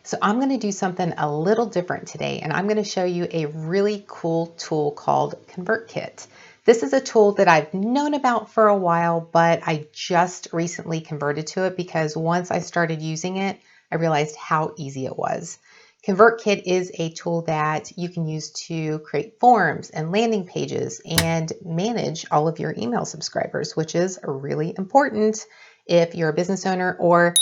So I'm going to do something a little different today, and I'm going to show you a really cool tool called ConvertKit. This is a tool that I've known about for a while, but I just recently converted to it because once I started using it, I realized how easy it was. ConvertKit is a tool that you can use to create forms and landing pages and manage all of your email subscribers, which is really important if you're a business owner or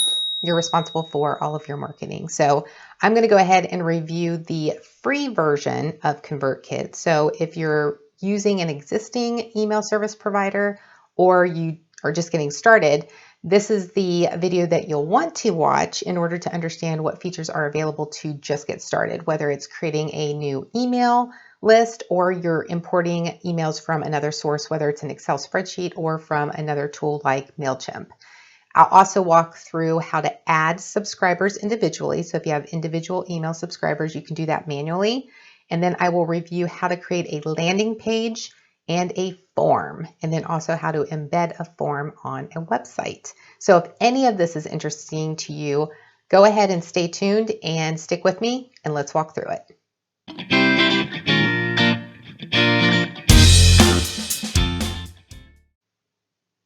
you're responsible for all of your marketing. So I'm going to go ahead and review the free version of ConvertKit. So if you're using an existing email service provider or you are just getting started, this is the video that you'll want to watch in order to understand what features are available to just get started, whether it's creating a new email list or you're importing emails from another source, whether it's an Excel spreadsheet or from another tool like MailChimp. I'll also walk through how to add subscribers individually. So if you have individual email subscribers, you can do that manually. And then I will review how to create a landing page and a form, and then also how to embed a form on a website. So if any of this is interesting to you, go ahead and stay tuned and stick with me, and let's walk through it.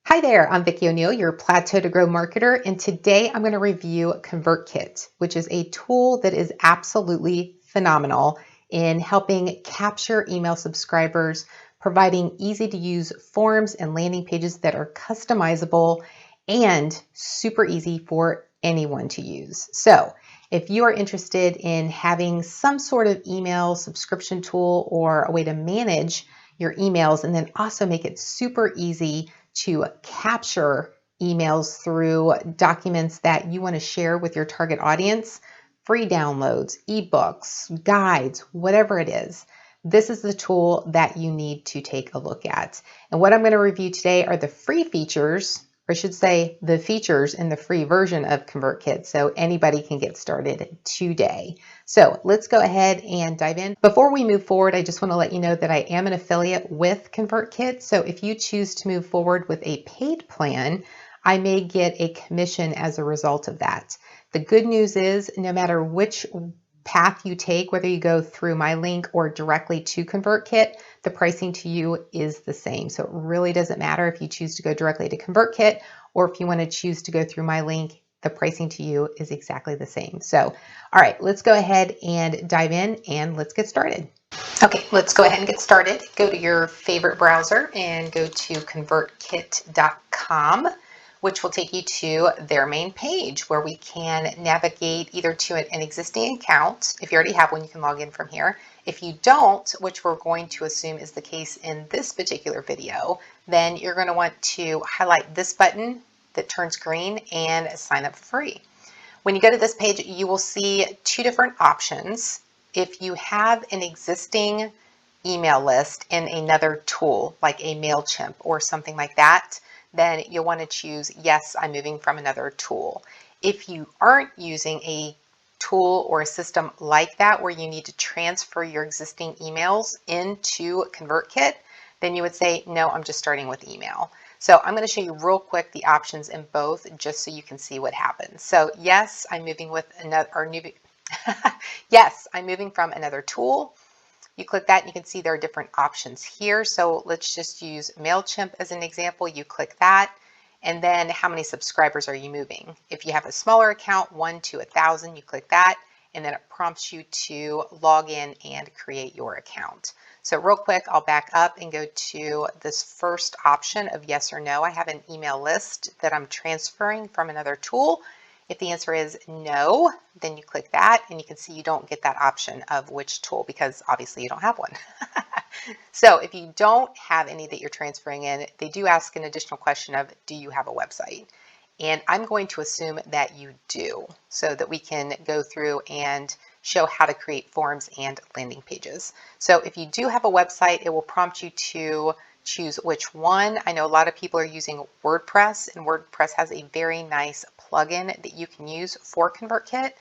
Hi there, I'm Vicki O'Neill, your Plateau to Grow marketer, and today I'm going to review ConvertKit, which is a tool that is absolutely phenomenal in helping capture email subscribers, providing easy to use forms and landing pages that are customizable and super easy for anyone to use. So if you are interested in having some sort of email subscription tool or a way to manage your emails and then also make it super easy to capture emails through documents that you want to share with your target audience, free downloads, ebooks, guides, whatever it is, this is the tool that you need to take a look at. And what I'm going to review today are the free features, or I should say the features in the free version of ConvertKit, so anybody can get started today. So let's go ahead and dive in. Before we move forward, I just want to let you know that I am an affiliate with ConvertKit. So if you choose to move forward with a paid plan, I may get a commission as a result of that. The good news is no matter which path you take, whether you go through my link or directly to ConvertKit, the pricing to you is the same. So it really doesn't matter if you choose to go directly to ConvertKit or if you want to choose to go through my link, the pricing to you is exactly the same. So, all right, let's go ahead and dive in and let's get started. Okay, let's go ahead and get started. Go to your favorite browser and go to convertkit.com, which will take you to their main page where we can navigate either to an existing account. If you already have one, you can log in from here. If you don't, which we're going to assume is the case in this particular video, then you're going to want to highlight this button that turns green and sign up for free. When you go to this page, you will see two different options. If you have an existing email list in another tool, like a MailChimp or something like that, then you'll want to choose, yes, I'm moving from another tool. If you aren't using a tool or a system like that where you need to transfer your existing emails into ConvertKit, then you would say, no, I'm just starting with email. So I'm going to show you real quick the options in both just so you can see what happens. So yes, I'm moving with another, or new, yes, I'm moving from another tool. You click that and you can see there are different options here. So let's just use MailChimp as an example. You click that, and then how many subscribers are you moving? If you have a smaller account, 1 to 1,000, you click that, and then it prompts you to log in and create your account. So real quick, I'll back up and go to this first option of yes or no. I have an email list that I'm transferring from another tool. If the answer is no, then you click that and you can see you don't get that option of which tool because obviously you don't have one. So if you don't have any that you're transferring in, they do ask an additional question of, do you have a website? And I'm going to assume that you do so that we can go through and show how to create forms and landing pages. So if you do have a website, it will prompt you to choose which one. I know a lot of people are using WordPress, and WordPress has a very nice plugin that you can use for ConvertKit.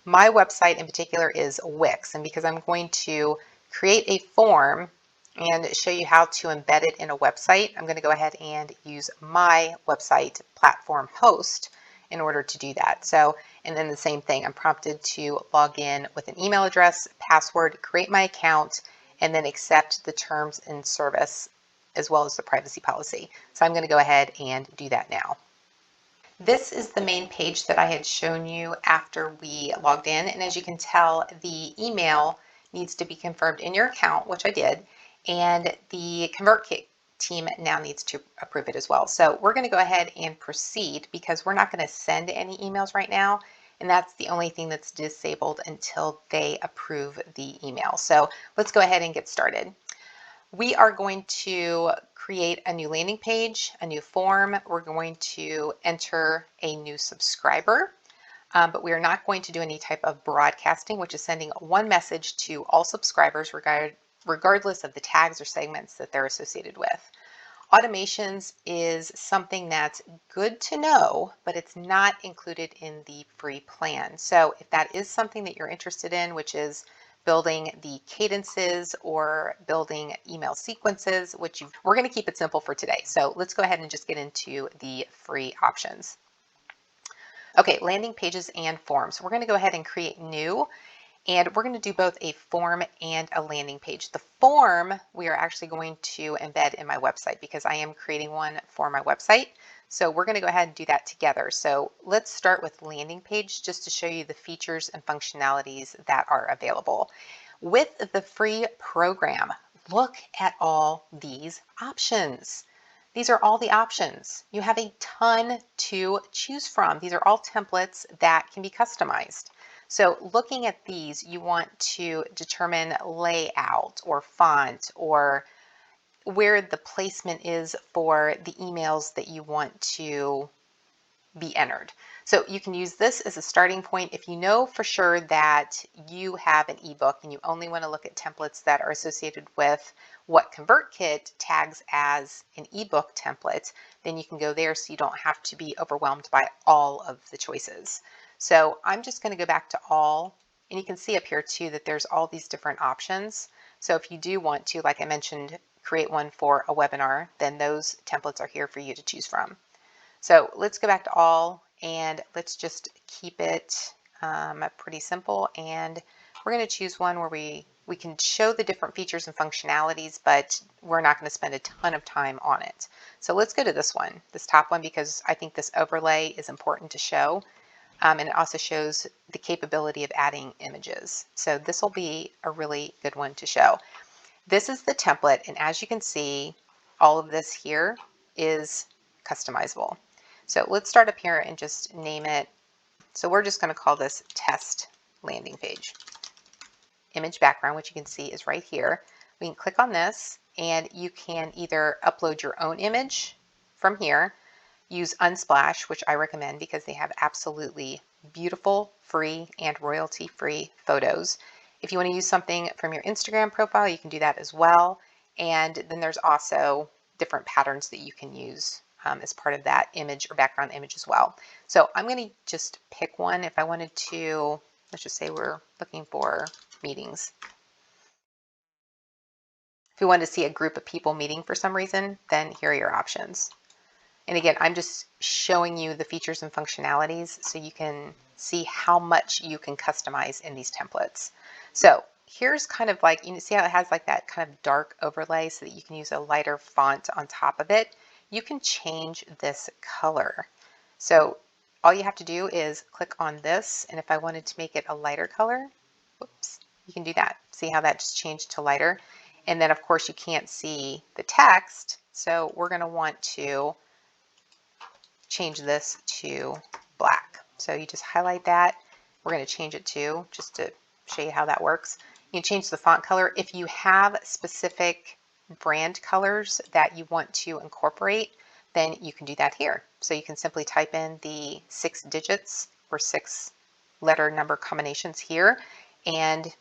My website in particular is Wix, and because I'm going to create a form and show you how to embed it in a website, I'm going to go ahead and use my website platform host in order to do that. So And then the same thing, I'm prompted to log in with an email address, password, create my account, and then accept the terms and service as well as the privacy policy. So I'm going to go ahead and do that now. This is the main page that I had shown you after we logged in. And as you can tell, the email needs to be confirmed in your account, which I did. And the ConvertKit team now needs to approve it as well. So we're going to go ahead and proceed because we're not going to send any emails right now. And that's the only thing that's disabled until they approve the email. So let's go ahead and get started. We are going to create a new landing page, a new form. We're going to enter a new subscriber, but we are not going to do any type of broadcasting, which is sending one message to all subscribers regardless of the tags or segments that they're associated with. Automations is something that's good to know, but it's not included in the free plan. So if that is something that you're interested in, which is building the cadences or building email sequences, we're going to keep it simple for today. So let's go ahead and just get into the free options. Okay, landing pages and forms. We're going to go ahead and create new, and we're going to do both a form and a landing page. The form we are actually going to embed in my website because I am creating one for my website. So we're going to go ahead and do that together. So let's start with landing page just to show you the features and functionalities that are available. With the free program, look at all these options. These are all the options. You have a ton to choose from. These are all templates that can be customized. So looking at these, you want to determine layout or font or where the placement is for the emails that you want to be entered. So you can use this as a starting point. If you know for sure that you have an ebook and you only want to look at templates that are associated with what ConvertKit tags as an ebook template, then you can go there so you don't have to be overwhelmed by all of the choices. So I'm just going to go back to all, and you can see up here too that there's all these different options. So if you do want to, like I mentioned, create one for a webinar, then those templates are here for you to choose from. So let's go back to all and let's just keep it pretty simple. And we're going to choose one where we can show the different features and functionalities, but we're not going to spend a ton of time on it. So let's go to this one, this top one, because I think this overlay is important to show. And it also shows the capability of adding images. So this will be a really good one to show. This is the template, and as you can see, all of this here is customizable. So let's start up here and just name it. So we're just going to call this test landing page. Image background, which you can see is right here. We can click on this and you can either upload your own image from here, use Unsplash, which I recommend because they have absolutely beautiful, free, and royalty-free photos. If you want to use something from your Instagram profile, you can do that as well. And then there's also different patterns that you can use as part of that image or background image as well. So I'm going to just pick one. If I wanted to, let's just say we're looking for meetings. If you wanted to see a group of people meeting for some reason, then here are your options. And again, I'm just showing you the features and functionalities so you can see how much you can customize in these templates. So here's kind of like, you see how it has like that kind of dark overlay so that you can use a lighter font on top of it. You can change this color. So all you have to do is click on this, and if I wanted to make it a lighter color, whoops, you can do that. See how that just changed to lighter? And then of course you can't see the text, so we're going to want to change this to black. So you just highlight that. We're going to change it to, just to show you how that works. You can change the font color. If you have specific brand colors that you want to incorporate, then you can do that here. So you can simply type in the 6 digits or 6 letter number combinations here, and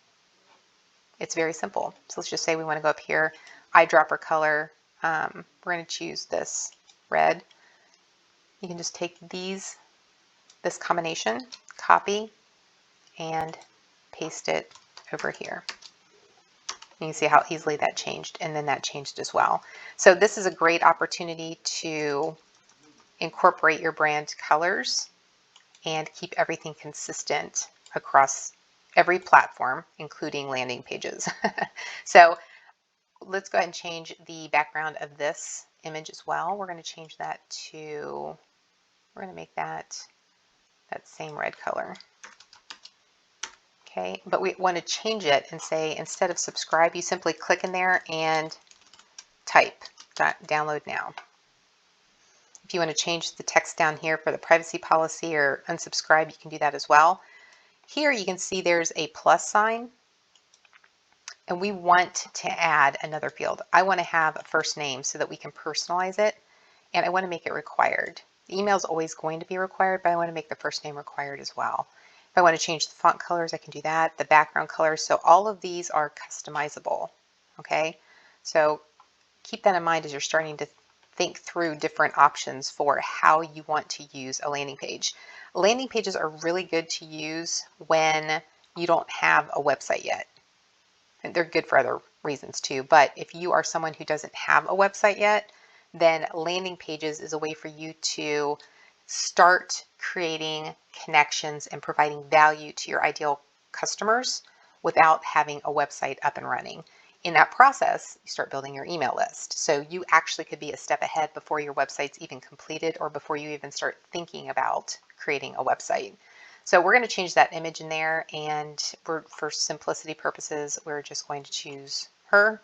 it's very simple. So let's just say we want to go up here, eyedropper color. We're going to choose this red. You can just take this combination, copy, and paste it over here. You can see how easily that changed, and then that changed as well. So this is a great opportunity to incorporate your brand colors and keep everything consistent across every platform, including landing pages. So let's go ahead and change the background of this image as well. We're going to change that to, we're going to make that same red color. Okay, but we want to change it and say, instead of subscribe, you simply click in there and type download now. If you want to change the text down here for the privacy policy or unsubscribe, you can do that as well. Here you can see there's a plus sign, and we want to add another field. I want to have a first name so that we can personalize it, and I want to make it required. The email is always going to be required, but I want to make the first name required as well. If I want to change the font colors, I can do that. The background colors, so all of these are customizable. Okay, so keep that in mind as you're starting to think through different options for how you want to use a landing page. Landing pages are really good to use when you don't have a website yet. And they're good for other reasons too, but if you are someone who doesn't have a website yet, then landing pages is a way for you to start creating connections and providing value to your ideal customers without having a website up and running. In that process, you start building your email list. So you actually could be a step ahead before your website's even completed or before you even start thinking about creating a website. So we're going to change that image in there, and for simplicity purposes, we're just going to choose her.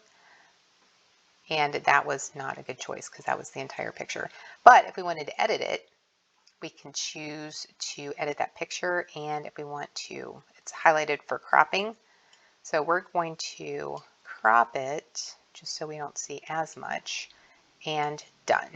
And that was not a good choice because that was the entire picture. But if we wanted to edit it, we can choose to edit that picture, and if we want to, it's highlighted for cropping. So we're going to crop it just so we don't see as much, and done.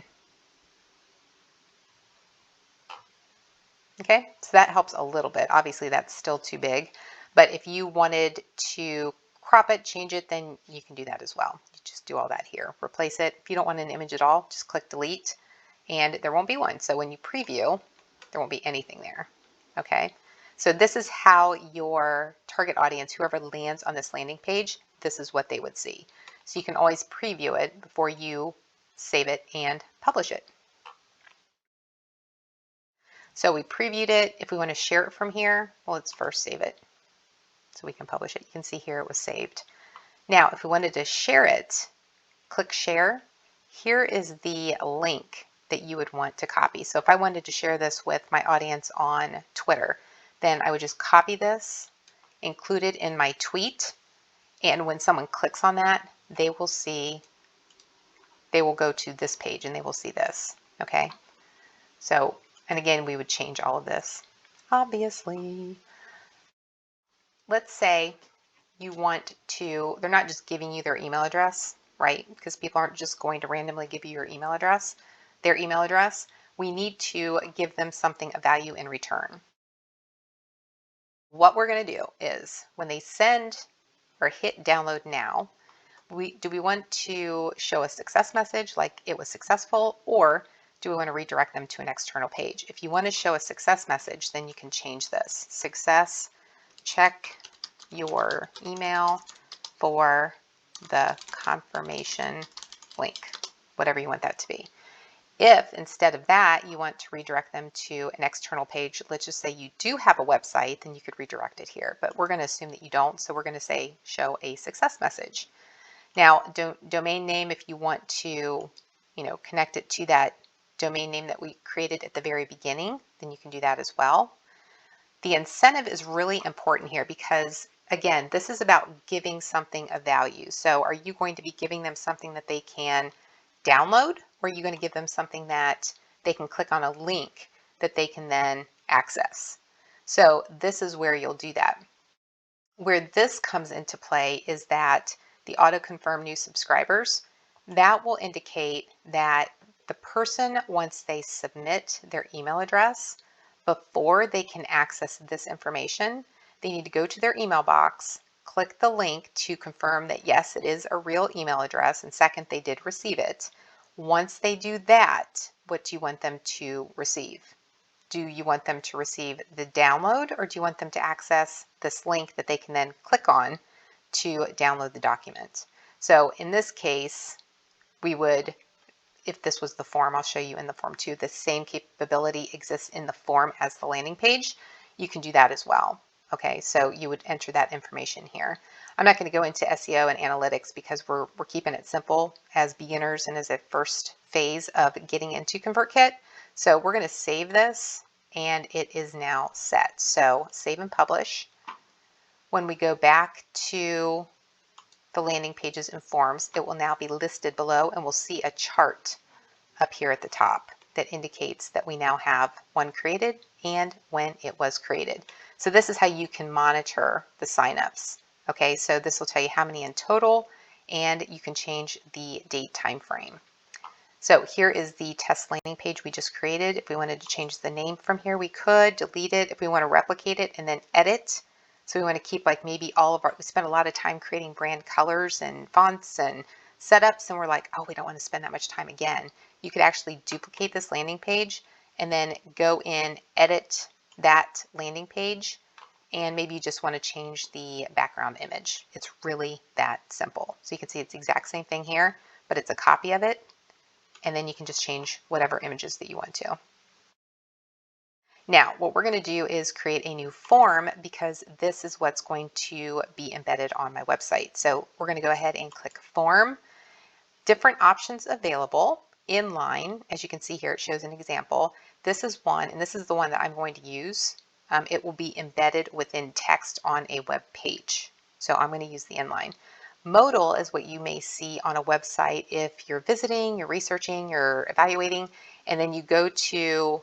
Okay, so that helps a little bit. Obviously that's still too big, but if you wanted to crop it, change it, then you can do that as well. You just do all that here. Replace it. If you don't want an image at all, just click delete and there won't be one. So when you preview, there won't be anything there. Okay, so this is how your target audience, whoever lands on this landing page, this is what they would see. So you can always preview it before you save it and publish it. So we previewed it. If we want to share it from here, well, let's first save it so we can publish it. You can see here it was saved. Now, if we wanted to share it, click share. Here is the link that you would want to copy. So if I wanted to share this with my audience on Twitter, then I would just copy this, include it in my tweet, and when someone clicks on that, they will go to this page and they will see this. Okay, so, and again, we would change all of this, obviously. Let's say you want to, they're not just giving you their email address, right? Because people aren't just going to randomly give you your email address, their email address. We need to give them something of value in return. What we're going to do is when they send or hit download now, do we want to show a success message like it was successful, or do we want to redirect them to an external page? If you want to show a success message, then you can change this. Success, check your email for the confirmation link, whatever you want that to be. If instead of that, you want to redirect them to an external page, let's just say you do have a website, then you could redirect it here, but we're going to assume that you don't. So we're going to say show a success message. Now, domain name, if you want to, connect it to that domain name that we created at the very beginning, then you can do that as well. The incentive is really important here because, again, this is about giving something of value. So are you going to be giving them something that they can download, or are you going to give them something that they can click on a link that they can then access? So this is where you'll do that. Where this comes into play is that the auto confirm new subscribers, that will indicate that the person, once they submit their email address, before they can access this information, they need to go to their email box, click the link to confirm that yes, it is a real email address, and second, they did receive it. Once they do that, what do you want them to receive? Do you want them to receive the download, or do you want them to access this link that they can then click on to download the document? So in this case, we would if this was the form, I'll show you in the form too, the same capability exists in the form as the landing page. You can do that as well. Okay, so you would enter that information here. I'm not going to go into SEO and analytics because we're keeping it simple as beginners and as a first phase of getting into ConvertKit. So we're going to save this, and it is now set. So save and publish. When we go back to the landing pages and forms, it will now be listed below, and we'll see a chart up here at the top that indicates that we now have one created and when it was created. So this is how you can monitor the signups. Okay, so this will tell you how many in total, and you can change the date time frame. So here is the test landing page we just created. If we wanted to change the name from here, we could delete it. If we want to replicate it and then edit, so we want to keep like maybe all of our, we spent a lot of time creating brand colors and fonts and setups, and we're like, oh, we don't want to spend that much time again. You could actually duplicate this landing page and then go in, edit that landing page, and maybe you just want to change the background image. It's really that simple. So you can see it's the exact same thing here, but it's a copy of it, and then you can just change whatever images that you want to. Now, what we're going to do is create a new form because this is what's going to be embedded on my website. So we're going to go ahead and click Form. Different options available. Inline, as you can see here, it shows an example. This is one, and this is the one that I'm going to use. It will be embedded within text on a web page. So I'm going to use the inline. Modal is what you may see on a website if you're visiting, you're researching, you're evaluating, and then you go to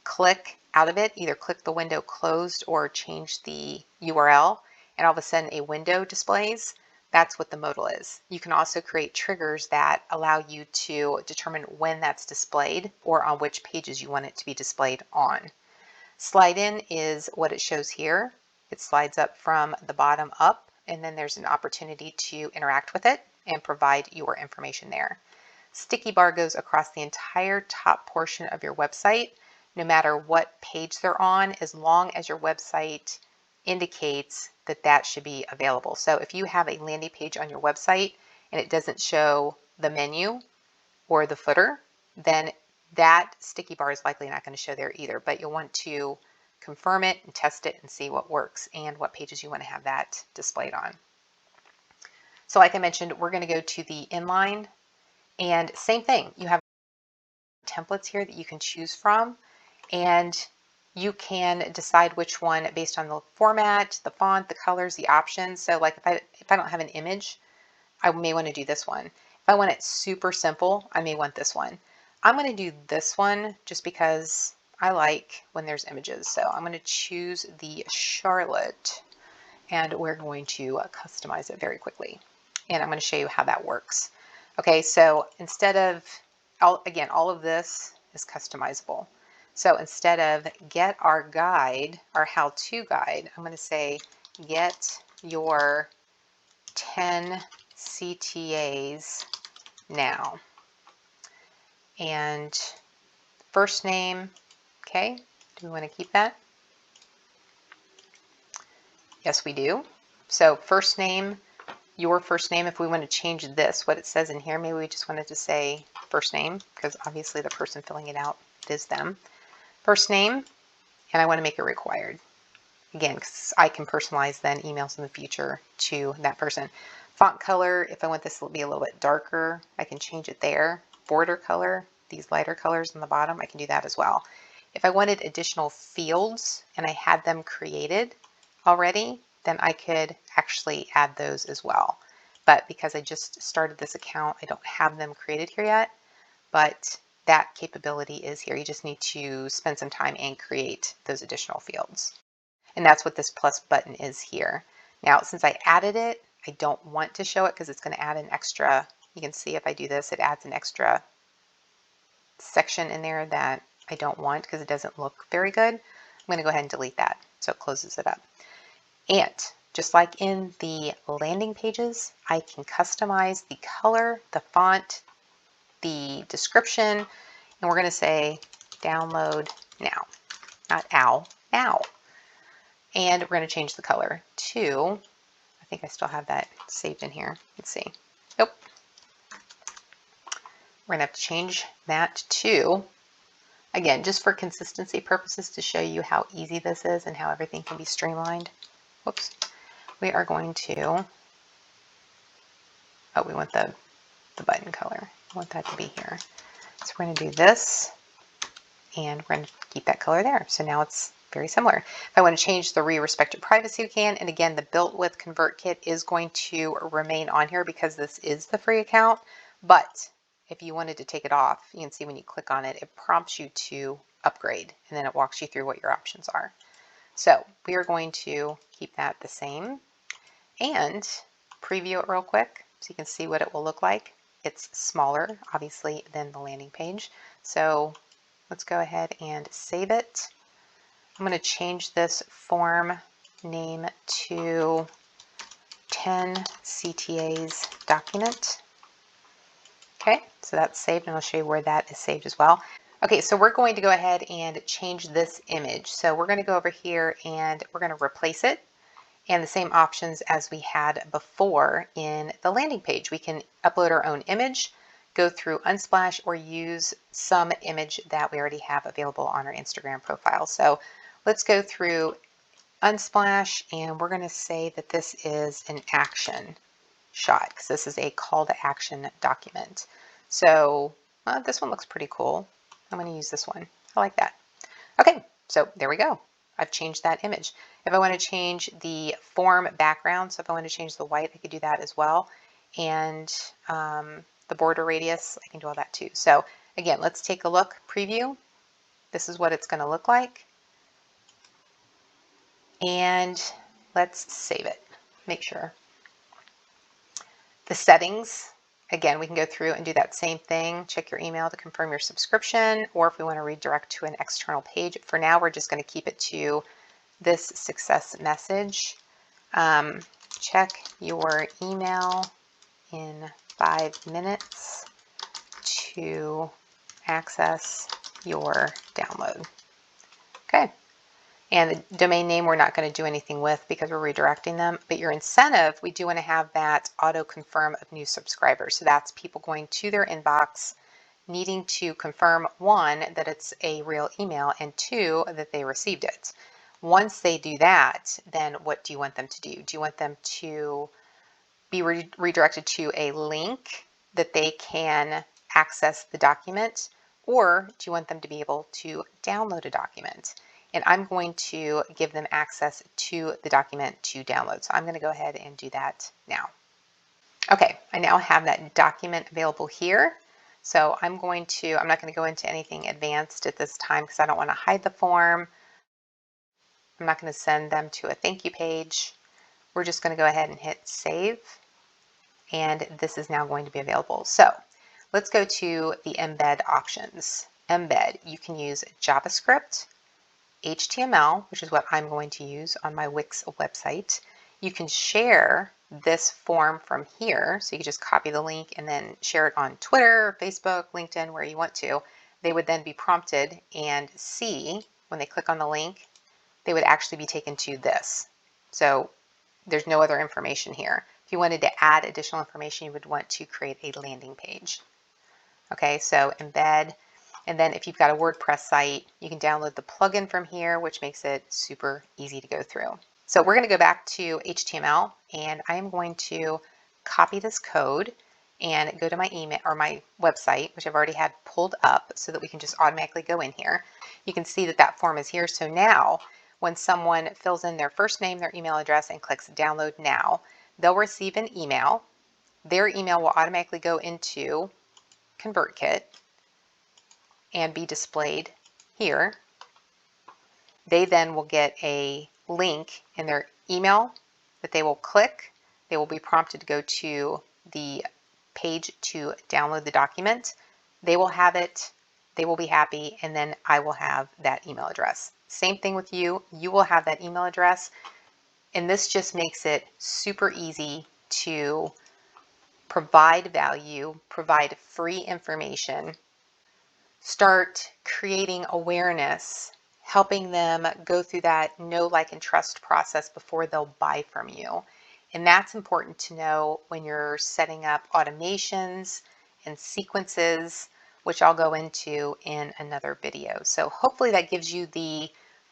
click out of it, either click the window closed or change the URL, and all of a sudden a window displays. That's what the modal is. You can also create triggers that allow you to determine when that's displayed or on which pages you want it to be displayed on. Slide in is what it shows here. It slides up from the bottom up, and then there's an opportunity to interact with it and provide your information there. Sticky bar goes across the entire top portion of your website, no matter what page they're on, as long as your website indicates that that should be available. So if you have a landing page on your website and it doesn't show the menu or the footer, then that sticky bar is likely not going to show there either, but you'll want to confirm it and test it and see what works and what pages you want to have that displayed on. So like I mentioned, we're going to go to the inline, and same thing. You have templates here that you can choose from, and you can decide which one based on the format, the font, the colors, the options. So like if I don't have an image, I may want to do this one. If I want it super simple, I may want this one. I'm going to do this one just because I like when there's images. So I'm going to choose the Charlotte, and we're going to customize it very quickly. And I'm going to show you how that works. Okay, so instead of, again, all of this is customizable. So instead of get our guide, our how-to guide, I'm going to say get your 10 CTAs now. And first name, okay, do we want to keep that? Yes, we do. So first name, your first name. If we want to change this, what it says in here, maybe we just wanted to say first name, because obviously the person filling it out is them. First name, and I want to make it required. Again, because I can personalize then emails in the future to that person. Font color, if I want this to be a little bit darker, I can change it there. Border color, these lighter colors on the bottom, I can do that as well. If I wanted additional fields and I had them created already, then I could actually add those as well. But because I just started this account, I don't have them created here yet, but that capability is here. You just need to spend some time and create those additional fields. And that's what this plus button is here. Now, since I added it, I don't want to show it because it's going to add an extra, you can see if I do this, it adds an extra section in there that I don't want because it doesn't look very good. I'm going to go ahead and delete that. So it closes it up. And just like in the landing pages, I can customize the color, the font, the description, and we're going to say download now, not ow, now. And we're going to change the color to, I think I still have that saved in here. Let's see. Nope. we're going to have to change that to, again, just for consistency purposes to show you how easy this is and how everything can be streamlined. Whoops. We are going to, oh, we want the button color. I want that to be here. So we're going to do this, and we're going to keep that color there. So now it's very similar. If I want to change the restricted privacy, we can. And again, the built with ConvertKit is going to remain on here because this is the free account. But if you wanted to take it off, you can see when you click on it, it prompts you to upgrade, and then it walks you through what your options are. So we are going to keep that the same and preview it real quick so you can see what it will look like. It's smaller, obviously, than the landing page. So let's go ahead and save it. I'm going to change this form name to 10 CTAs document. Okay, so that's saved, and I'll show you where that is saved as well. Okay, so we're going to go ahead and change this image. So we're going to go over here and we're going to replace it, and the same options as we had before in the landing page. We can upload our own image, go through Unsplash, or use some image that we already have available on our Instagram profile. So let's go through Unsplash, and we're going to say that this is an action shot because this is a call to action document. So this one looks pretty cool. I'm going to use this one. I like that. Okay, so there we go. I've changed that image. If I want to change the form background, so if I want to change the white, I could do that as well. And the border radius, I can do all that too. So again, let's take a look. Preview. This is what it's going to look like. And let's save it. Make sure. The settings, again, we can go through and do that same thing. Check your email to confirm your subscription, or if we want to redirect to an external page. For now, we're just going to keep it to this success message. Check your email in 5 minutes to access your download. Okay. And the domain name we're not going to do anything with because we're redirecting them. But your incentive, we do want to have that auto confirm of new subscribers. So that's people going to their inbox, needing to confirm, 1, that it's a real email, and 2, that they received it. Once they do that, then what do you want them to do? Do you want them to be redirected to a link that they can access the document, or do you want them to be able to download a document? And I'm going to give them access to the document to download. So I'm going to go ahead and do that now. Okay, I now have that document available here. So I'm not going to go into anything advanced at this time because I don't want to hide the form. I'm not going to send them to a thank you page. We're just going to go ahead and hit save. And this is now going to be available. So let's go to the embed options. Embed, you can use JavaScript, HTML, which is what I'm going to use on my Wix website. You can share this form from here. So you can just copy the link and then share it on Twitter, Facebook, LinkedIn, where you want to. They would then be prompted and see when they click on the link, they would actually be taken to this. So there's no other information here. If you wanted to add additional information, you would want to create a landing page. Okay, so embed. And then if you've got a WordPress site, you can download the plugin from here, which makes it super easy to go through. So we're going to go back to HTML, and I am going to copy this code and go to my email or my website, which I've already had pulled up so that we can just automatically go in here. You can see that that form is here. So now when someone fills in their first name, their email address, and clicks download now, they'll receive an email. Their email will automatically go into ConvertKit and be displayed here. They then will get a link in their email that they will click. They will be prompted to go to the page to download the document. They will have it, they will be happy, and then I will have that email address. Same thing with you. You will have that email address, and this just makes it super easy to provide value, provide free information, start creating awareness, helping them go through that know, like, and trust process before they'll buy from you. And that's important to know when you're setting up automations and sequences, which I'll go into in another video. So hopefully that gives you the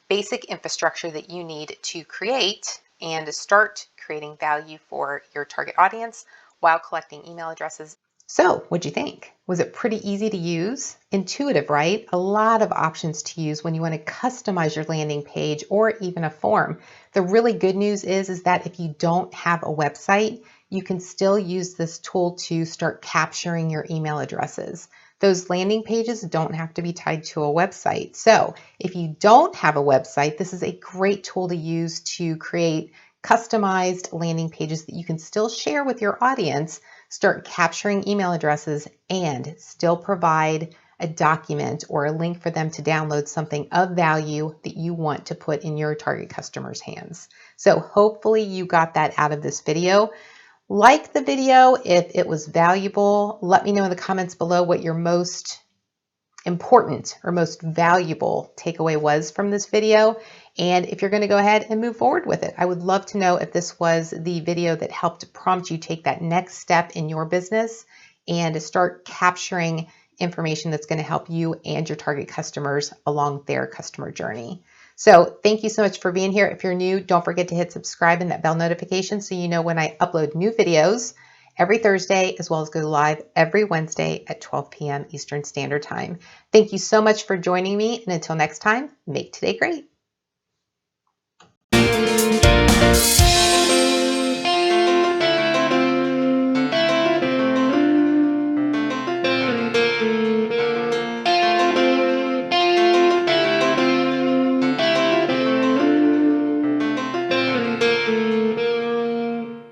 basic infrastructure that you need to create and to start creating value for your target audience while collecting email addresses. So, what'd you think? Was it pretty easy to use? Intuitive, right? A lot of options to use when you want to customize your landing page or even a form. The really good news is that if you don't have a website, you can still use this tool to start capturing your email addresses. Those landing pages don't have to be tied to a website. So if you don't have a website, this is a great tool to use to create customized landing pages that you can still share with your audience, start capturing email addresses, and still provide a document or a link for them to download something of value that you want to put in your target customers' hands. So hopefully you got that out of this video. Like the video if it was valuable. Let me know in the comments below what your most important or most valuable takeaway was from this video, and if you're going to go ahead and move forward with it. I would love to know if this was the video that helped prompt you take that next step in your business and to start capturing information that's going to help you and your target customers along their customer journey. So thank you so much for being here. If you're new, don't forget to hit subscribe and that bell notification so you know when I upload new videos every Thursday, as well as go live every Wednesday at 12 p.m. Eastern Standard Time. Thank you so much for joining me, and until next time, make today great.